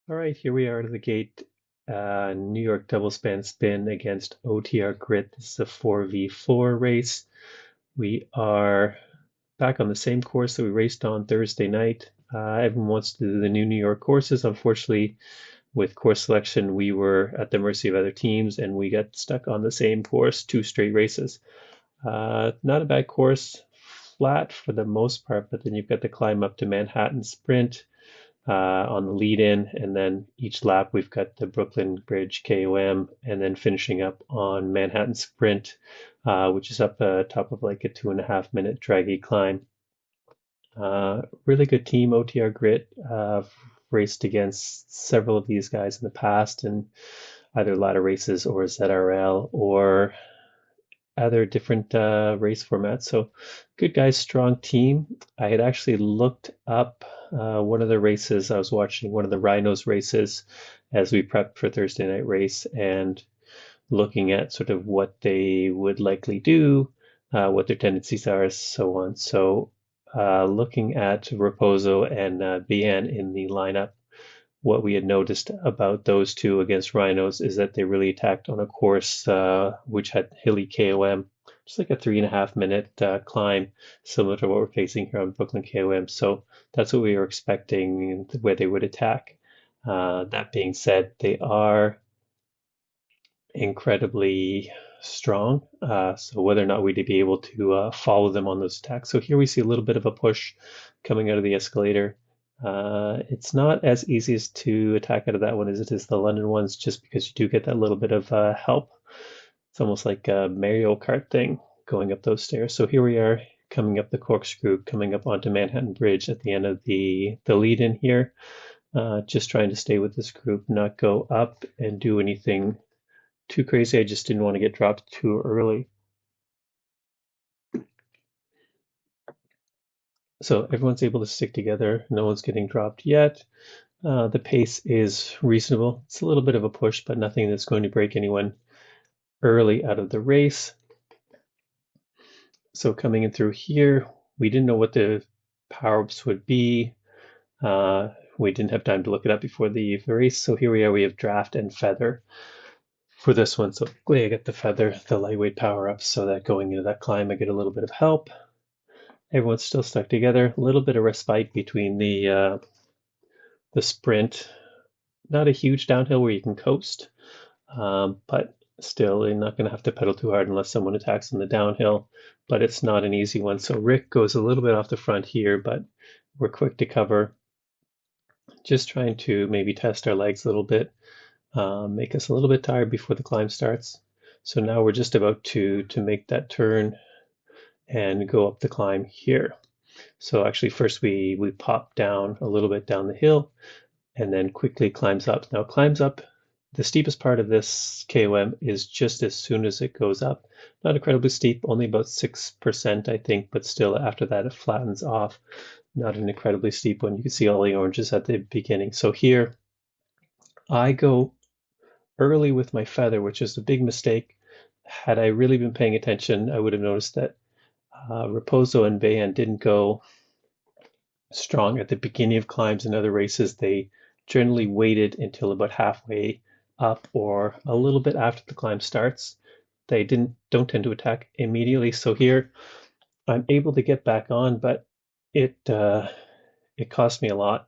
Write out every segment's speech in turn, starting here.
All right, here we are to the gate. New York double span spin against OTR grit. This is a 4v4 race. We are back on the same course that we raced on Thursday night. Everyone wants to do the new New York courses. Unfortunately, with course selection, we were at the mercy of other teams and we got stuck on the same course, two straight races. Not a bad course, flat for the most part, but then you've got to climb up to Manhattan Sprint on the lead in, and then each lap we've got the Brooklyn Bridge KOM, and then finishing up on Manhattan Sprint, which is up top of like a 2.5 minute draggy climb. Really good team, OTR Grit. Raced against several of these guys in the past in either ladder races or ZRL or other different race formats. So good guys, strong team. I had actually looked up one of the races. I was watching one of the Rhinos races as we prepped for Thursday night race and looking at sort of what they would likely do, what their tendencies are, so on. So looking at Raposo and Bian in the lineup, what we had noticed about those two against Rhinos is that they really attacked on a course which had hilly KOM, just like a 3.5 minute climb, similar to what we're facing here on Brooklyn KOM. So that's what we were expecting where they would attack. That being said, they are incredibly strong. So whether or not we'd be able to follow them on those attacks. So here we see a little bit of a push coming out of the escalator. It's not as easy as to attack out of that one as it is the London ones, just because you do get that little bit of help. It's almost like a Mario Kart thing going up those stairs. So here we are coming up the corkscrew, coming up onto Manhattan Bridge at the end of the lead in here. Just trying to stay with this group, not go up and do anything too crazy. I just didn't want to get dropped too early. So everyone's able to stick together. No one's getting dropped yet. The pace is reasonable. It's a little bit of a push, but nothing that's going to break anyone early out of the race. So coming in through here, we didn't know what the power-ups would be. We didn't have time to look it up before the race. So here we are, we have draft and feather for this one. So luckily I get the feather, the lightweight power-ups, so that going into that climb, I get a little bit of help. Everyone's still stuck together. A little bit of respite between the sprint. Not a huge downhill where you can coast, but still, you're not going to have to pedal too hard unless someone attacks on the downhill. But it's not an easy one. So Rick goes a little bit off the front here, but we're quick to cover. Just trying to maybe test our legs a little bit, make us a little bit tired before the climb starts. So now we're just about to make that turn and go up the climb here. So actually first we pop down a little bit down the hill and then quickly climbs up. Now climbs up, the steepest part of this KOM is just as soon as it goes up. Not incredibly steep, only about 6% I think, but still after that it flattens off. Not an incredibly steep one. You can see all the oranges at the beginning. So here I go early with my feather, which is a big mistake. Had I really been paying attention, I would have noticed that Raposo and Bayan didn't go strong at the beginning of climbs in other races. They generally waited until about halfway up or a little bit after the climb starts. They don't tend to attack immediately. So here I'm able to get back on, but it cost me a lot.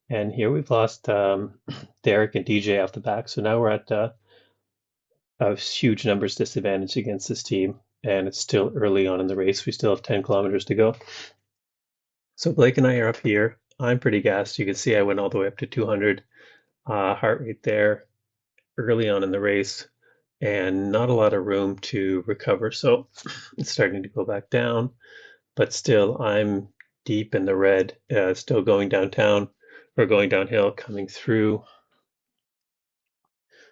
And here we've lost Derek and DJ off the back. So now we're at a huge numbers disadvantage against this team. And it's still early on in the race. We still have 10 kilometers to go. So Blake and I are up here. I'm pretty gassed. You can see I went all the way up to 200 heart rate there early on in the race and not a lot of room to recover. So it's starting to go back down, but still I'm deep in the red, still going downtown or going downhill, coming through,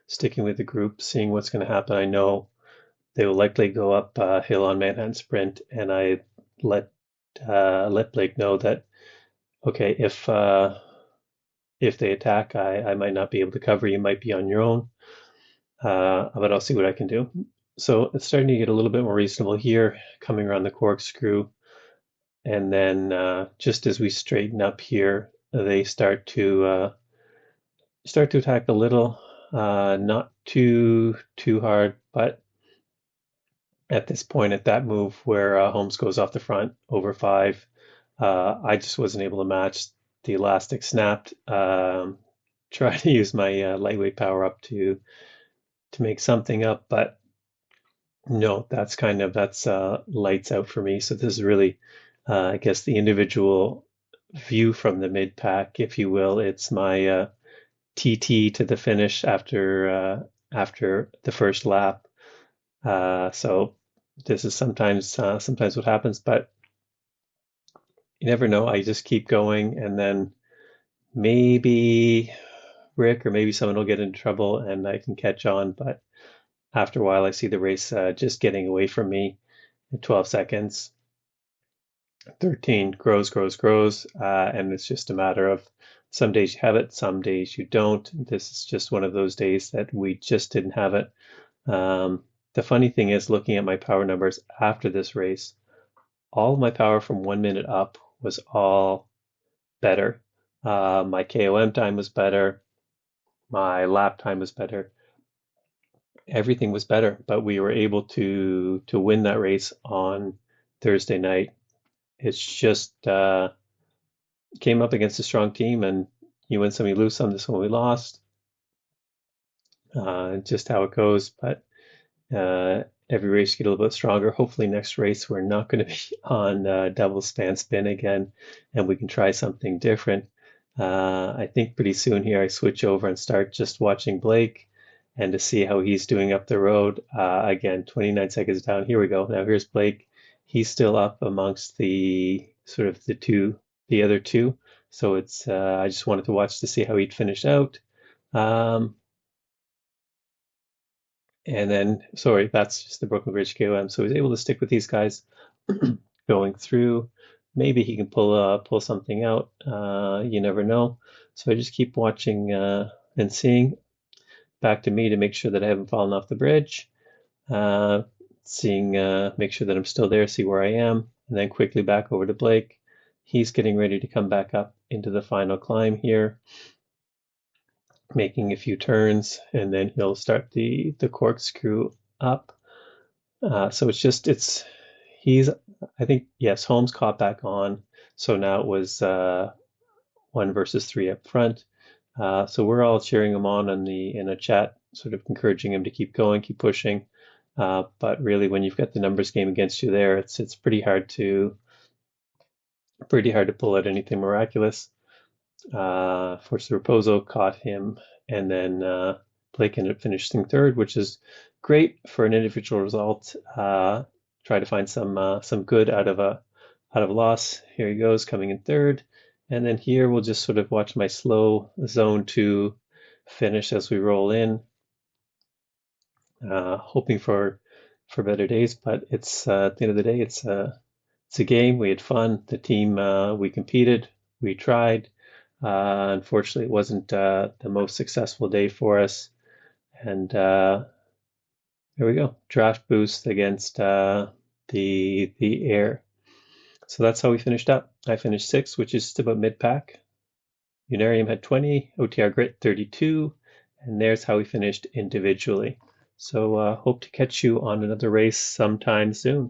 sticking with the group, seeing what's going to happen. I know they will likely go up hill on Manhattan Sprint, and I let Blake know that okay, if they attack, I might not be able to cover. You might be on your own, but I'll see what I can do. So it's starting to get a little bit more reasonable here, coming around the corkscrew, and then just as we straighten up here, they start to start to attack a little, not too hard, but at this point, at that move where Holmes goes off the front over 5, I just wasn't able to match. The elastic snapped. Try to use my lightweight power up to make something up, but no, that's lights out for me. So this is really, I guess, the individual view from the mid pack, if you will. It's my TT to the finish after the first lap. So this is sometimes what happens, but you never know. I just keep going, and then maybe Rick or maybe someone will get into trouble, and I can catch on. But after a while, I see the race just getting away from me. 12 seconds, 13 grows, and it's just a matter of some days you have it, some days you don't. This is just one of those days that we just didn't have it. The funny thing is, looking at my power numbers after this race, all of my power from 1 minute up was all better. My KOM time was better. My lap time was better. Everything was better, but we were able to win that race on Thursday night. It's just came up against a strong team, and you win some, you lose some. This one we lost. Just how it goes, but Uh, every race get a little bit stronger. Hopefully, next race we're not going to be on double span spin again, and we can try something different. I think pretty soon here I switch over and start just watching Blake and to see how he's doing up the road. Again, 29 seconds down. Here we go. Now here's Blake. He's still up amongst the sort of the other two. So it's I just wanted to watch to see how he'd finish out. Um, And then, sorry, that's just the Brooklyn Bridge KOM. So he's able to stick with these guys going through. Maybe he can pull something out. You never know. So I just keep watching and seeing back to me to make sure that I haven't fallen off the bridge. Uh, seeing, make sure that I'm still there, see where I am, and then quickly back over to Blake. He's getting ready to come back up into the final climb here, making a few turns, and then he'll start the corkscrew up. So it's he's I think yes, Holmes caught back on. So now it was 1 versus 3 up front. So we're all cheering him on in a chat, sort of encouraging him to keep going, keep pushing. But really, when you've got the numbers game against you there, it's pretty hard to pull out anything miraculous. Forza Raposo caught him, and then Blake ended up finishing third, which is great for an individual result. Try to find some good out of a loss. Here he goes, coming in third, and then here we'll just sort of watch my slow zone 2 finish as we roll in, hoping for better days. But it's at the end of the day, it's a game. We had fun. The team we competed, we tried. Unfortunately, it wasn't the most successful day for us. And there we go. Draft boost against the air. So that's how we finished up. I finished sixth, which is just about mid pack. Unarium had 20, OTR Grit 32, and there's how we finished individually. So hope to catch you on another race sometime soon.